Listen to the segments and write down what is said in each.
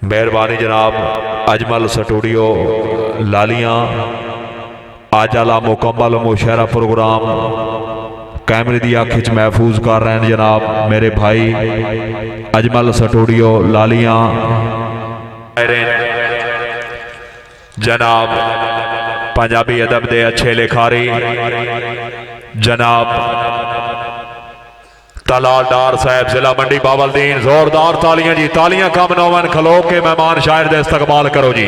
मेहरबानी जनाब अजमल स्टूडियो लालियाँ अज आला मुकम्मल मुशहरा प्रोग्राम कैमरे की अख च महफूज कर रहे हैं जनाब मेरे भाई अजमल स्टूडियो लालियाँ जनाब पंजाबी अदब के अच्छे लिखारी जनाब तलाल डार साहब जिला मंडी बावलदीन। जोरदार तालियां जी, तालियां कम नौवन खलो के मेहमान शायर दे इस्तकबाल करो जी।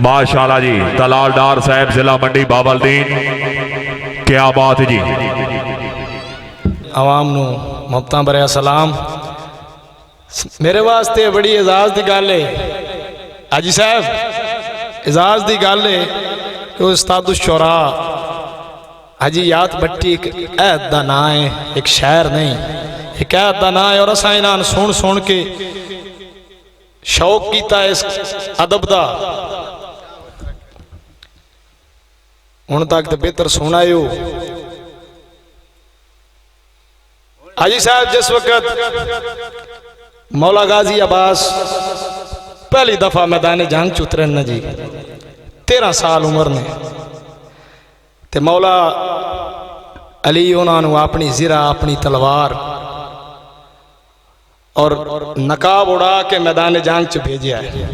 माशाल्लाह जी, तलाल डार साहब जिला मंडी बावलदीन, क्या बात जी। आवाम नू मुफ्तां भरिया सलाम। मेरे वास्ते बड़ी एजाज की गल है हाजी साहब, एजाज की गल है कि उस्ताद शुरा हाजी भट्टी एक ऐद का ना है, एक शायर नहीं, एक ऐद का ना है। और असा इन्हां सुन सुन के शौक किया इस अदब का, हुण तक तो बेहतर सुनायो। हाजी साहब जिस वक्त मौला गाजी अब्बास पहली दफा मैदान जंग च उतरे न जी, 13 साल उम्र ने, ते मौला अली उन्होंने अपनी जिरा अपनी तलवार और नकाब उड़ा के मैदान जंग च भेजा है।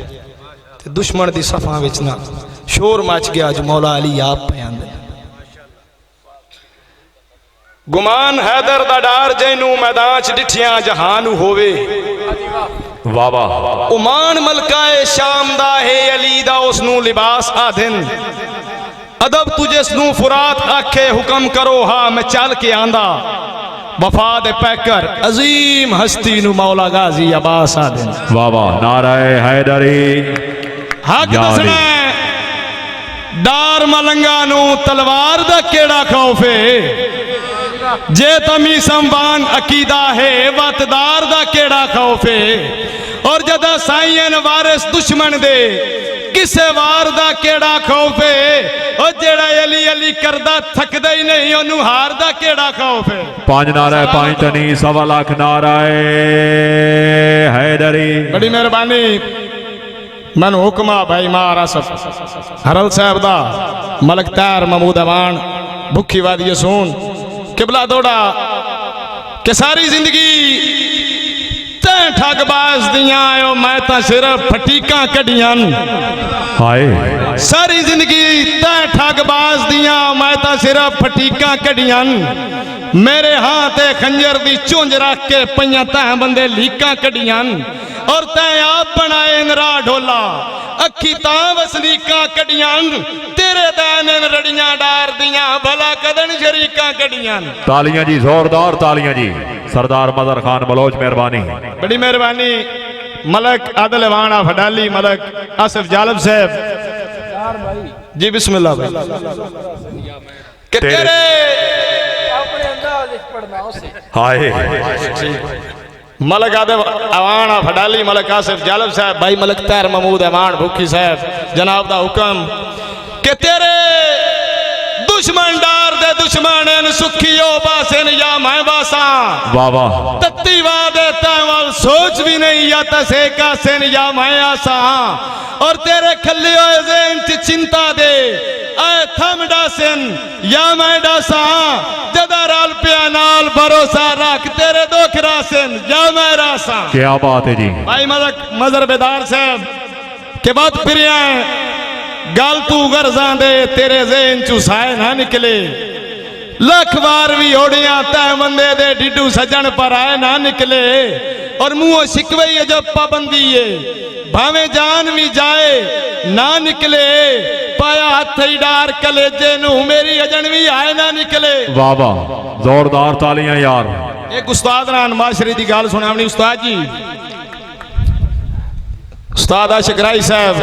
ते दुश्मन की सफा विच ना शोर मच गया जो मौला अली आप पे आंदे। गुमान हैदर दा डार जैनू मैदान च डिठियां जहान होवे, वाह वाह। उमान मलकाए शाम दा है अली दा उसनू लिबास आधिन। अदब तुझे स्नू फुरात आखे हुक्म करो हा मैं चल के आंदा। वफा दे पैकर अजीम हस्ती नु मौला गाजी अब्बास आदिन। वाह वाह, नाराए हैदरी। हक दसना डार मलंगा नु तलवार दा केड़ा खौफ है, जे तमी संबान अकीदा है वतदार दा केड़ा खौफ है। और जदा साईं वारिस दुश्मन दे किसे वार दा केड़ा खौफ है। और जेड़ा अली अली करदा थकदा ही नहीं ओनू हार दा केड़ा खौफ है। 5 नारा 5 तनी 1.25 लाख नाराए हैदरी। बड़ी मेहरबानी। मैनू हुक्मा भाई मारा सब हरल साहब दा मलक तार महमूद अवान भुखी वादी सून किबला दौड़ा के सारी जिंदगी तैं ठगबाज दियां आयो मैं तो सिर्फ फटीका कढ़ियां। हाय सारी जिंदगी तैं ठगबाज दियां मैं तो सिर्फ फटीका कढ़ियां। मेरे हाथ खंजर दी चुंझ रख के पईयां तैं बंदे लीका कढ़ियां। और तैं आप बनाए नरा ढोला अखी ता वसलीका कढ़ियां। तेरे दैन रड़ियां डार दियां भला कदन शरीका कढ़ियां। तालियां जी, जोरदार तालियां जी। सरदार मदर खान बलोच मेहरबानी, बड़ी मेहरबानी। मलक आदिल वाना फडाली मलक आसिफ जालब साहब जी बिस्मिल्लाह भाई। कि तेरे हाय मलक आदिल अवाना फडाली मलक आसिफ जालब साहब भाई मलक तार महमूद अवान भुखी साहब जनाब दा हुक्म कि तेरे दुश्मन डार दे दुश्मन सुखियो बासन या मैं बासा। वाह वाह। तत्ती वादे तावल सोच भी नहीं या तसे का सेन या मैं आसा। और तेरे खलियो ज़हन च चिंता दे आए थम डासन या मैं डासा। जदा राल पिया नाल भरोसा रख तेरे दुख रासन या मैं रासा। क्या बात है जी। भाई मलक मजर बेदार साहब के बाद फिर गल तू गर्जा दे तेरे ज़हन चू साए ना निकले। लख बार भी ओड़िया तै बंदे दे डिडू सजन पर आए ना निकले। और मुंह शिकवे जब पाबंदी है भावे जान भी जाए ना निकले। पाया हाथ ही डार कलेजे नू मेरी अजन भी आए ना निकले। वाह वाह, जोरदार तालियां यार। एक उस्ताद नान माशरे की गल सुनावनी। उस्ताद जी उस्ताद आशिकराई साहब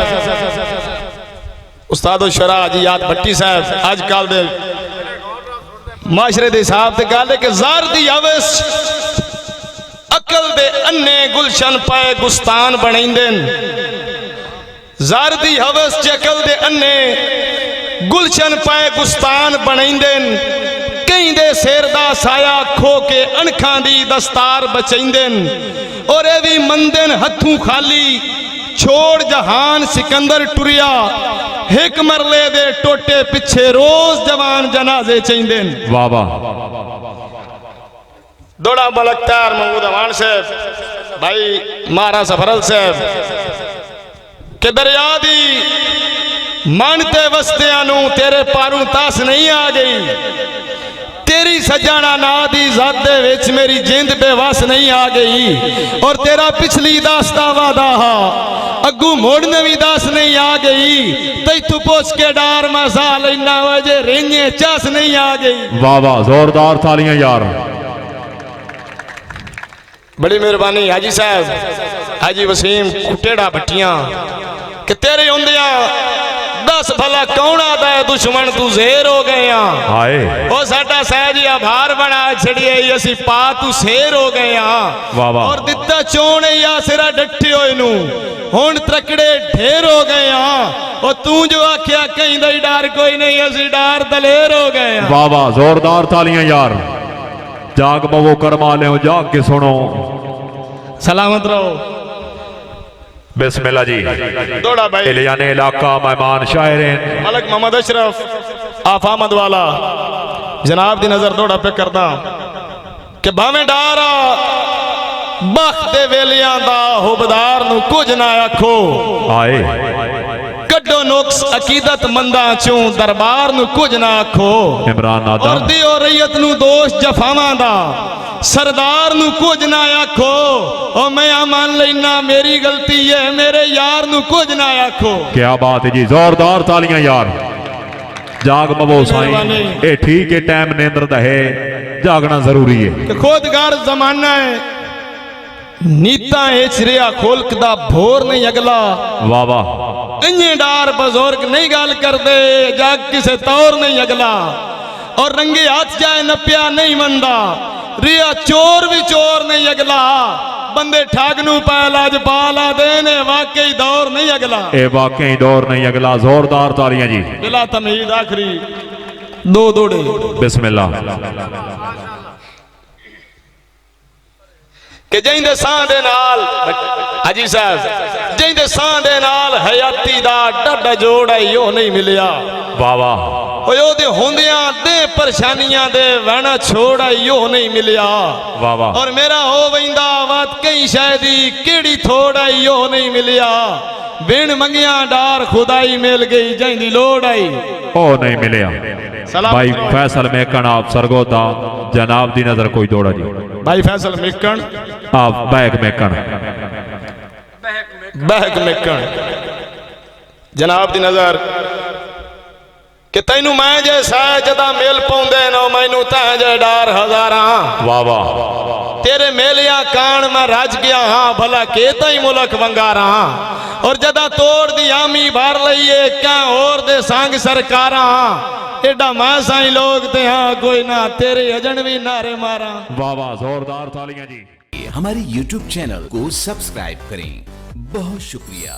उस्ताद शरा जी याद भट्टी साहब अजकल दे माशरे दे हिसाब से गल है कि ज़ार दी अवस अकल दे अन्ने गुलशन पाए गुस्तान बनेंदे। ज़ार दी हवस च अकल दे अन्ने गुलशन पाए गुस्तान बनेंदे। कई दे सिर दा साया खो के अणखां दी दस्तार बचेंदे। और ये भी मंदन हथों खाली छोड़ जहान सिकंदर टुरिया एक मरले दे टोटे पिछे रोज जवान जनाजे चेंदे वाह वाह दौड़ा मलक तैयार महमूद अमान साहब भाई मारा सफरल साहब के दरिया दी मानते वस्तियां नू तेरे पारू तास नहीं आ गई तेरी सजाना ना दी ज़ात दे विच मेरी जिंद बेवस नहीं आ गई और तेरा पिछली दास्ता वादा हा अगू मोड़ नवी दास नहीं आ गई तई तू पोछ के डार मसा लेना वजे रेंगे चास नहीं आ गई वाह वाह जोरदार तालियां यार बड़ी मेहरबानी हाजी साहब हाजी वसीम कुटेड़ा भट्टियां कि तेरे होंदिया दस भला कौन आता है दुश्मन तू जेर हो गए हाय ओ साडा सहजिया भार बना छड़िए असी पा तू शेर हो गए वाह वाह और दिता चोण या सिरा डट्ठे होए नू हुण त्रकड़े ढेर हो गए और तू जो आख्या कहीं दई डर कोई नहीं असी डर दलेर हो गए वाह वाह जोरदार तालियां यार जाग बवो कर्मा ले जाग के सुनो सलामत रहो बिस्मिल्लाह जी दौड़ा भाई इलियाने इलाका मेहमान शायरीन मलक मोहम्मद अशरफ आफामद वाला जनाब दी नजर दौड़ा पे करदा कि भावें डारा बख दे वेलियां दा हुबदार नु कुछ ना आखो आए कड्डो नुक्स अकीदत मंदा चों दरबार नु कुछ ना आखो इमरान नादा और दियो रैयत नु दोष जफावां दा सरदार नु कुछ ना आखो ओ मैं मान लेना मेरी गलती है मेरे यार नु कुछ ना आखो क्या बात है जी जोरदार तालियां यार जाग बवो साईं ए ठीक है टाइम नेंद्र दा है जागना जरूरी है कि खुदगार जमाना है नीता एचरिया खोलक दा भोर नहीं अगला वाह वाह इन्ने डार बुजुर्ग नहीं गल करदे जाग किसे तौर नहीं अगला और रंगे हाथ जाए नपिया नहीं मंदा रिया चोर भी चोर नहीं अगला बंदे ठग नू पैलाज पाला देने वाकई दौर नहीं अगला ए वाकई दौर नहीं अगला जोरदार तालियां जी बिला तमीज आखिरी दो दौड़े बिस्मिल्लाह कि जिंदे सां दे नाल हाजी साहब जिंदे सां दे नाल हयाती दा डड जोड़ है यो नहीं मिलिया वाह वाह ओदे होंदियां दे परेशानियां दे वहना छोड़ है यो नहीं मिलिया वाह वाह और मेरा हो वैंदा वात कई शायदी केड़ी थोड़ है यो नहीं मिलिया बिन मंगिया डार खुदाई मिल गई जिंदी लोड़ आई ओ नहीं मिलिया भाई फैसल मेकन आप सरगोदा जनाब दी नजर कोई दौड़ा जी भाई फैसल मेकन आप बैग मेकन बहक मेकन जनाब दी नजर कि तैनू मैं जे सह जदा मेल पाउंदे नो मैनू तै जे डार हजारा वाह वाह तेरे मेलिया कान मैं रज गया हाँ भला के तई मुलक वंगारा और जदा तोड़ दी आमी भर लईए क्या और दे संग सरकारा एडा मैं साई लोग ते हाँ कोई ना तेरे अजन भी नारे मारा वाह वाह जोरदार तालियां जी हमारे YouTube चैनल को सब्सक्राइब करें बहुत शुक्रिया।